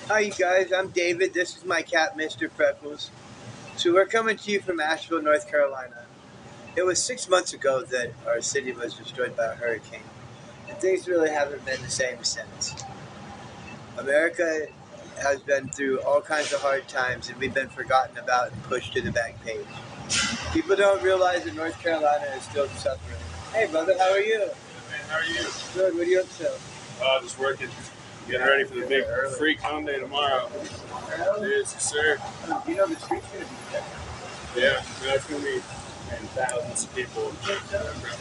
Hi, you guys. I'm David. This is my cat, Mr. Freckles. So we're coming to you from Asheville, North Carolina. It was 6 months ago that our city was destroyed by a hurricane, and things really haven't been the same since. America has been through all kinds of hard times, and we've been forgotten about and pushed to the back page. People don't realize that North Carolina is still suffering. Hey, brother, how are you? Good, man. How are you? Good. What are you up to? Just working. Getting ready for the big freak home day tomorrow. It is, sir. You know the street's going to be packed. Yeah, it's going to be thousands of people.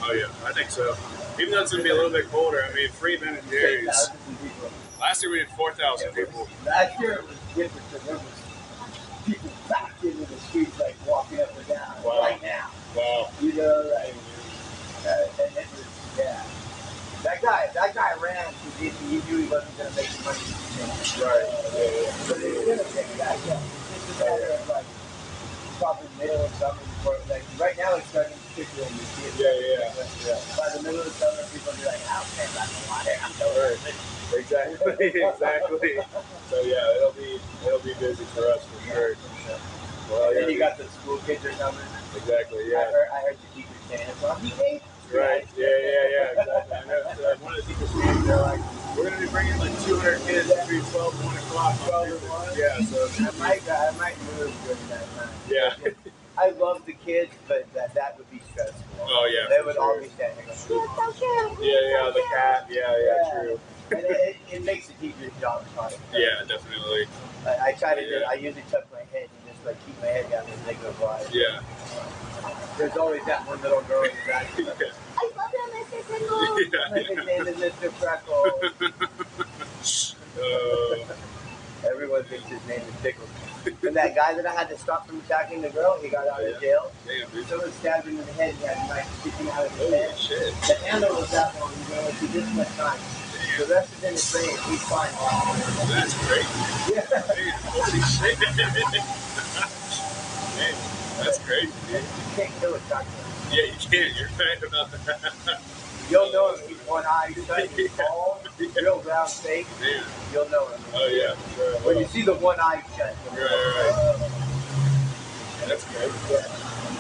Oh, yeah, I think so. Even though it's going to be a little bit colder, I mean, free Ben and Jerry's. Last year we had 4,000 people. Last year it was different because there was people back into the streets, like walking up and down. Wow. Right now. Wow. You know, like, and it was, yeah. That guy ran because he knew he wasn't going to make the money. Right. But it's going to take that. Yeah. It's just a matter of like probably middle of summer before, like right now it's starting to trickle in. You see it. Yeah. By the middle of the summer, people will be like, "I'll pay about the water. I'm so Right. Exactly. So yeah, it'll be busy for us for sure. Well, and then you got the school kids are coming. Exactly. Yeah. I heard the teachers saying it's on the Right. Yeah. Exactly. I know. One of the teachers came. They're like, "We're going to be bringing like 200 kids between 12 and 1 o'clock." 12 and 1. Yeah. So I might move during that time. Yeah. I love the kids, but that would be stressful. Oh yeah. They would all be standing there going, "You're so cute." Yeah. The cat. Yeah. True. And it makes the teacher's job hard. Yeah, definitely. I try to do. I usually tuck my head and just like keep my head down as they go by. Yeah. There's always that one little girl in the back. I love you, Mr. Freckles. His name is Mr. Freckles. Everyone thinks his name is Pickles. And that guy that I had to stop from attacking the girl, he got out of jail. Damn, dude. Someone stabbed him in the head and had a knife sticking out of his head. Shit. The handle was that long, you know, he this much time. The rest is in his brain. He's fine. That's crazy. Yeah. Man, holy shit. Man, that's crazy, dude. You can't kill a shotgun. Yeah, you can't. You're right about that. You'll know him. He's one eye shut. He's tall, real round face. Man. You'll know him. Oh, yeah. Sure. When you see the one eye shut. Right. That's crazy. Yeah.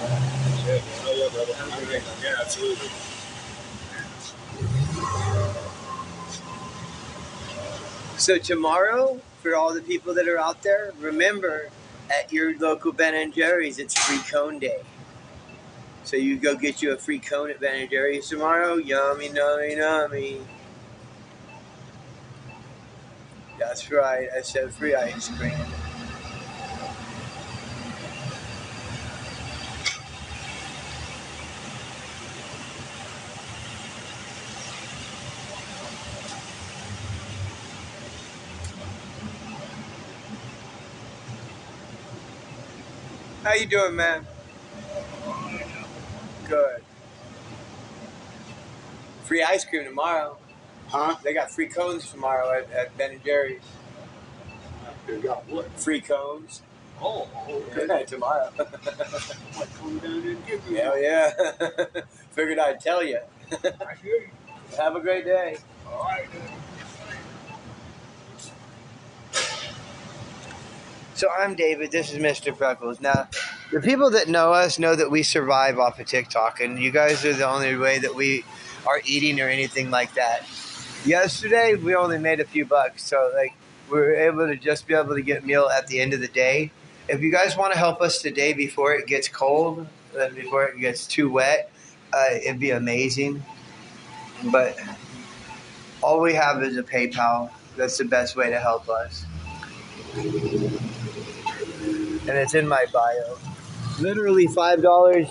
Yeah, oh yeah, brother. Have a good day. Yeah, absolutely. So tomorrow, for all the people that are out there, remember at your local Ben and Jerry's, it's free cone day. So you go get you a free cone at Ben and Jerry's tomorrow. Yummy, yummy, yummy. That's right. I said free ice cream. How you doing, man? Good. Free ice cream tomorrow. Huh? They got free cones tomorrow at Ben and Jerry's. You got what? Free cones. Oh, okay. Yeah, tomorrow. I might come down there and give you Hell one. yeah. Figured I'd tell you. I hear you. Have a great day. All right, then. So I'm David. This is Mr. Freckles. Now, the people that know us know that we survive off of TikTok, and you guys are the only way that we are eating or anything like that. Yesterday, we only made a few bucks, so like we were able to just be able to get meal at the end of the day. If you guys want to help us today before it gets cold, before it gets too wet, it'd be amazing. But all we have is a PayPal. That's the best way to help us. And it's in my bio. Literally $5,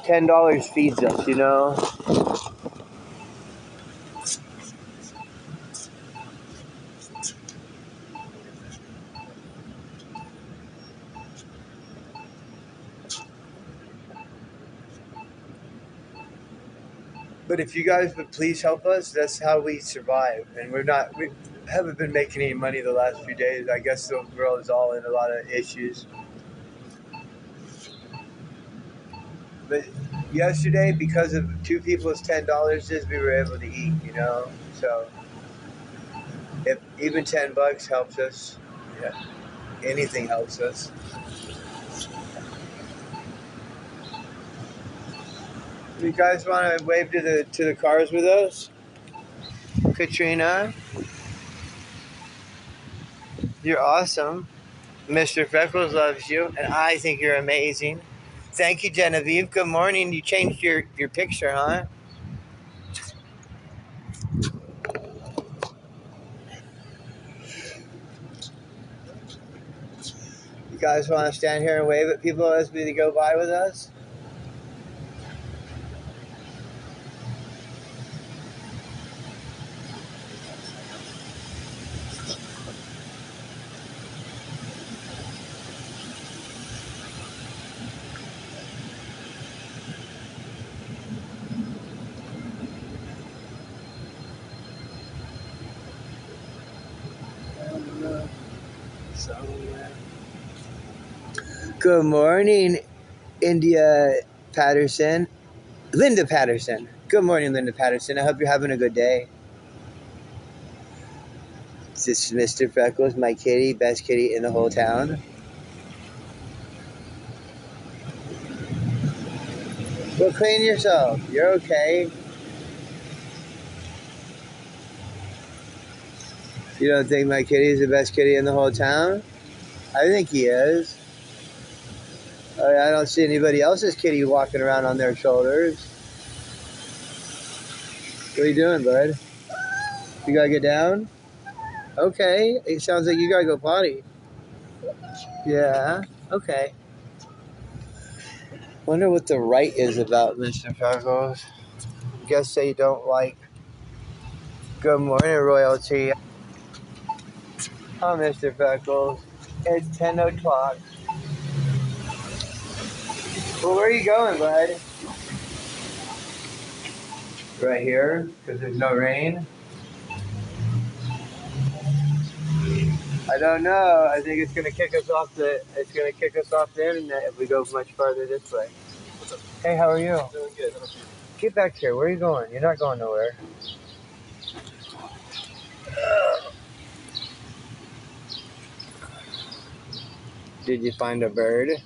$10 feeds us, you know? But if you guys would please help us, that's how we survive. And we haven't been making any money the last few days. I guess the world is all in a lot of issues. But yesterday, because of two people's $10, we were able to eat, you know? So if even $10 helps us, yeah, anything helps us. You guys want to wave to the cars with us? Katrina, you're awesome. Mr. Freckles loves you, and I think you're amazing. Thank you, Genevieve. Good morning. You changed your picture, huh? You guys want to stand here and wave at people as we go by with us? Good morning, India Patterson. Linda Patterson. Good morning, Linda Patterson. I hope you're having a good day. This is Mr. Freckles, my kitty, best kitty in the whole town. Well, clean yourself. You're okay. You don't think my kitty is the best kitty in the whole town? I think he is. I don't see anybody else's kitty walking around on their shoulders. What are you doing, bud? You gotta get down? Okay. It sounds like you gotta go potty. Yeah. Okay. Wonder what the right is about Mr. Freckles. Guess they don't like. Good morning, royalty. Oh, Mr. Freckles. It's 10 o'clock. Well, where are you going, bud? Right here, because there's no rain. I don't know. I think it's gonna kick us off the. It's gonna kick us off the internet if we go much farther this way. What's up? Hey, how are you? Doing good. How about you? Get back here. Where are you going? You're not going nowhere. Did you find a bird?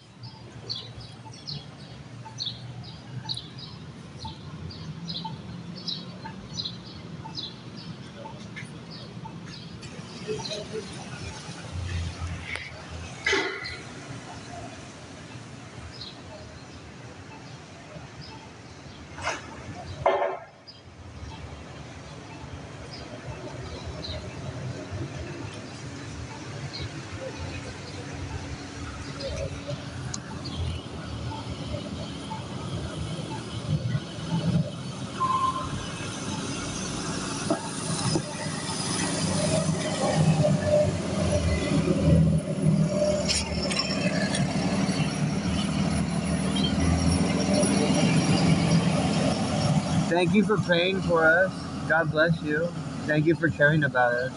Thank you for praying for us. God bless you. Thank you for caring about us.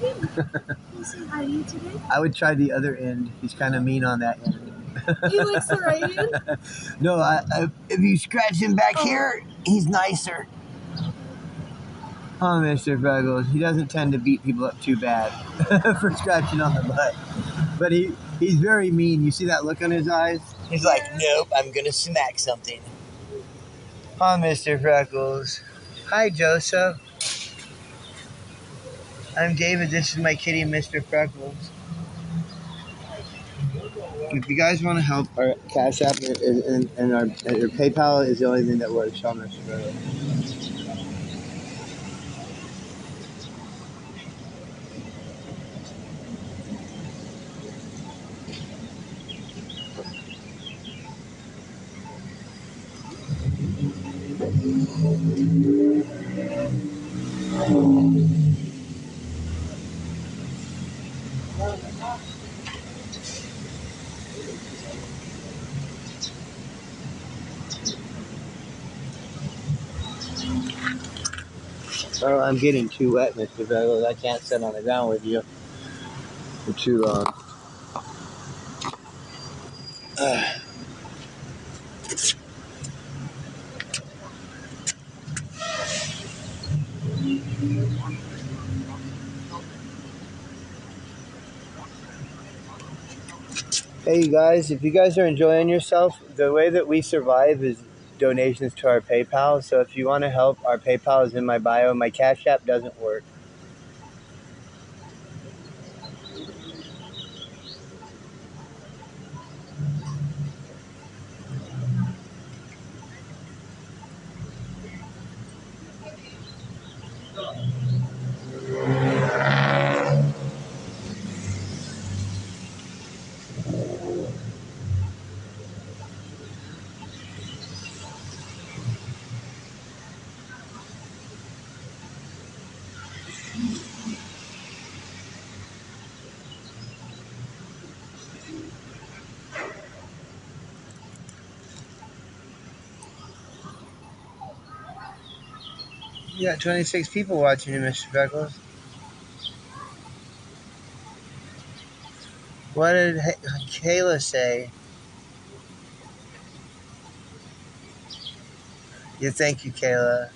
Can say hi to you today? I would try the other end. He's kind of mean on that end. He likes the right end? No, if you scratch him back here, he's nicer. Oh, Mr. Freckles. He doesn't tend to beat people up too bad for scratching on the butt. But he's very mean. You see that look on his eyes? He's like, nope, I'm going to smack something. Oh, Mr. Freckles. Hi, Joseph. I'm David. This is my kitty, Mr. Freckles. If you guys want to help, our Cash App and our PayPal is the only thing that works on Mr. Freckles. Oh, I'm getting too wet, Mr. Freckles. I can't sit on the ground with you for too long. Hey, you guys, if you guys are enjoying yourself, the way that we survive is donations to our PayPal. So if you want to help, our PayPal is in my bio. My Cash App doesn't work. You got 26 people watching you, Mr. Freckles. What did Kayla say? Yeah, thank you, Kayla.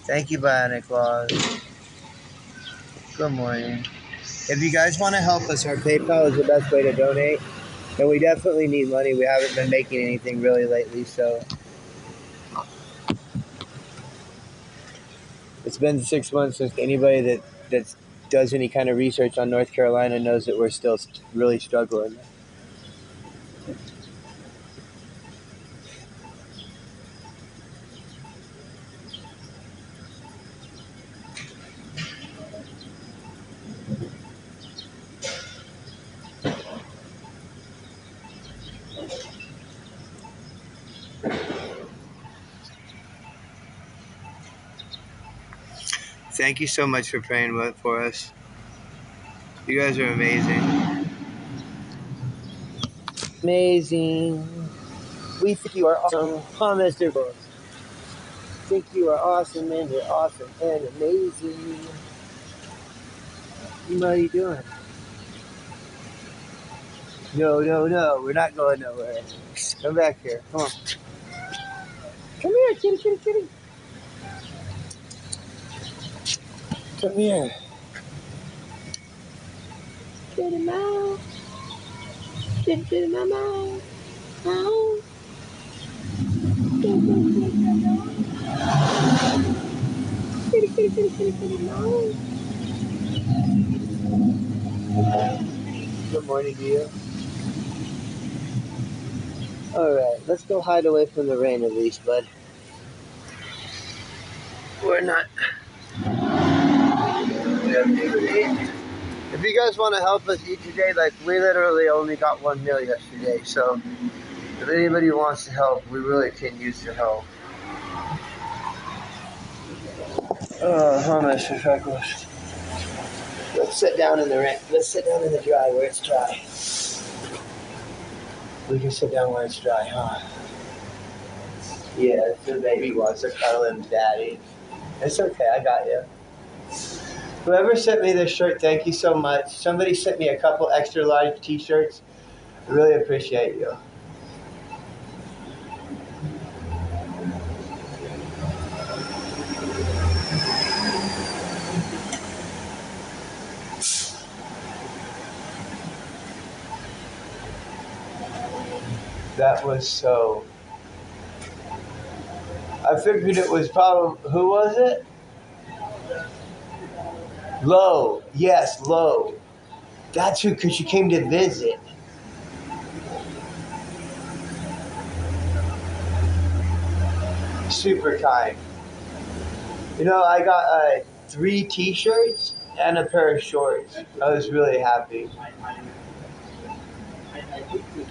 Thank you, Bionic Laws. Good morning. If you guys want to help us, our PayPal is the best way to donate. And we definitely need money. We haven't been making anything really lately, so. It's been 6 months since anybody that does any kind of research on North Carolina knows that we're still really struggling. Thank you so much for praying for us. You guys are amazing. Amazing. We think you are awesome. Oh, Mr. Bulls. Think you are awesome, and you're awesome and amazing. What are you doing? No, we're not going nowhere. Come back here. Come on. Come here, kitty. Come here. Kitty mouse. Kitty mouse. Mouse. Kitty mouse. Good morning to you. Alright, let's go hide away from the rain at least, bud. We're not. If you guys want to help us eat today, like we literally only got 1 meal yesterday, so if anybody wants to help, we really can use your help. Oh, Mr. Freckles. Let's sit down in the rain. Let's sit down in the dry where it's dry. We can sit down where it's dry, huh? Yeah, the baby wants to cuddle him, daddy. It's okay, I got you. Whoever sent me this shirt, thank you so much. Somebody sent me a couple extra large t-shirts. I really appreciate you. That was so... I figured it was probably... Who was it? Lo. Yes, Lo. That's who, because she came to visit. Super kind. You know, I got 3 t-shirts and a pair of shorts. I was really happy.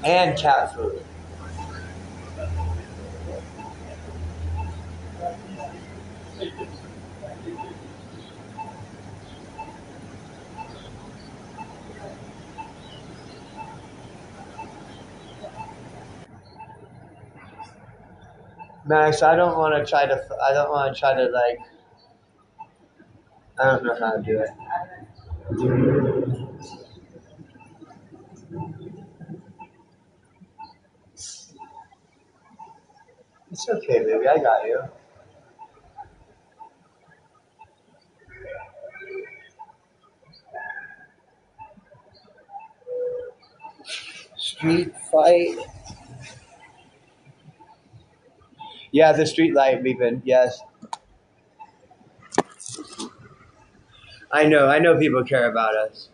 And cat food. Max, I don't want to try to like, I don't know how to do it. It's okay, baby, I got you. Street fight. Yeah, the street light beeping, yes. I know people care about us.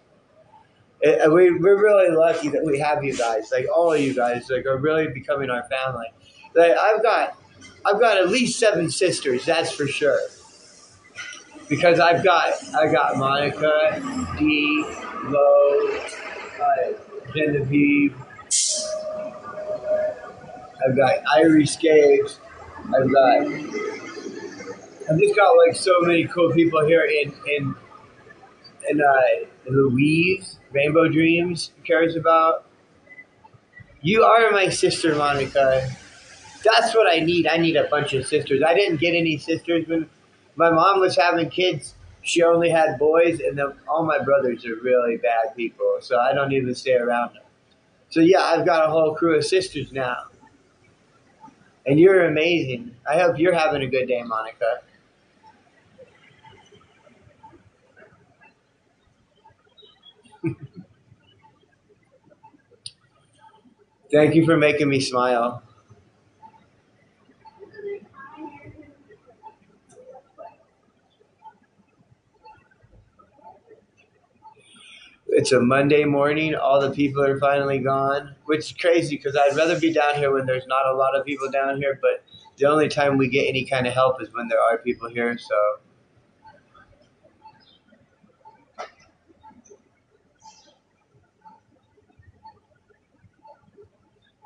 We're really lucky that we have you guys. Like, all of you guys, like, are really becoming our family. Like, I've got at least 7 sisters, that's for sure. Because I got Monica, Dee, Lo, Genevieve. I've got Irie Scaves. I've just got like so many cool people here in Louise, Rainbow Dreams cares about. You are my sister, Monica. That's what I need. I need a bunch of sisters. I didn't get any sisters when my mom was having kids. She only had boys, and all my brothers are really bad people, so I don't even stay around them. So yeah, I've got a whole crew of sisters now. And you're amazing. I hope you're having a good day, Monica. Thank you for making me smile. It's a Monday morning. All the people are finally gone, which is crazy because I'd rather be down here when there's not a lot of people down here. But the only time we get any kind of help is when there are people here. So,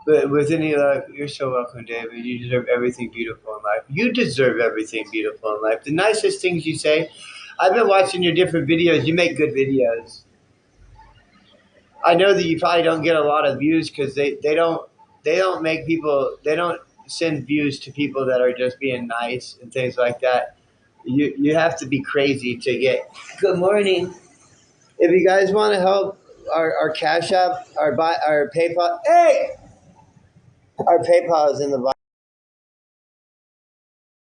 but with any luck, you're so welcome, David. You deserve everything beautiful in life. You deserve everything beautiful in life. The nicest things you say. I've been watching your different videos. You make good videos. I know that you probably don't get a lot of views because they don't send views to people that are just being nice and things like that. You have to be crazy to get. Good morning. If you guys want to help our Cash App, our PayPal, hey, our PayPal is in the bottom.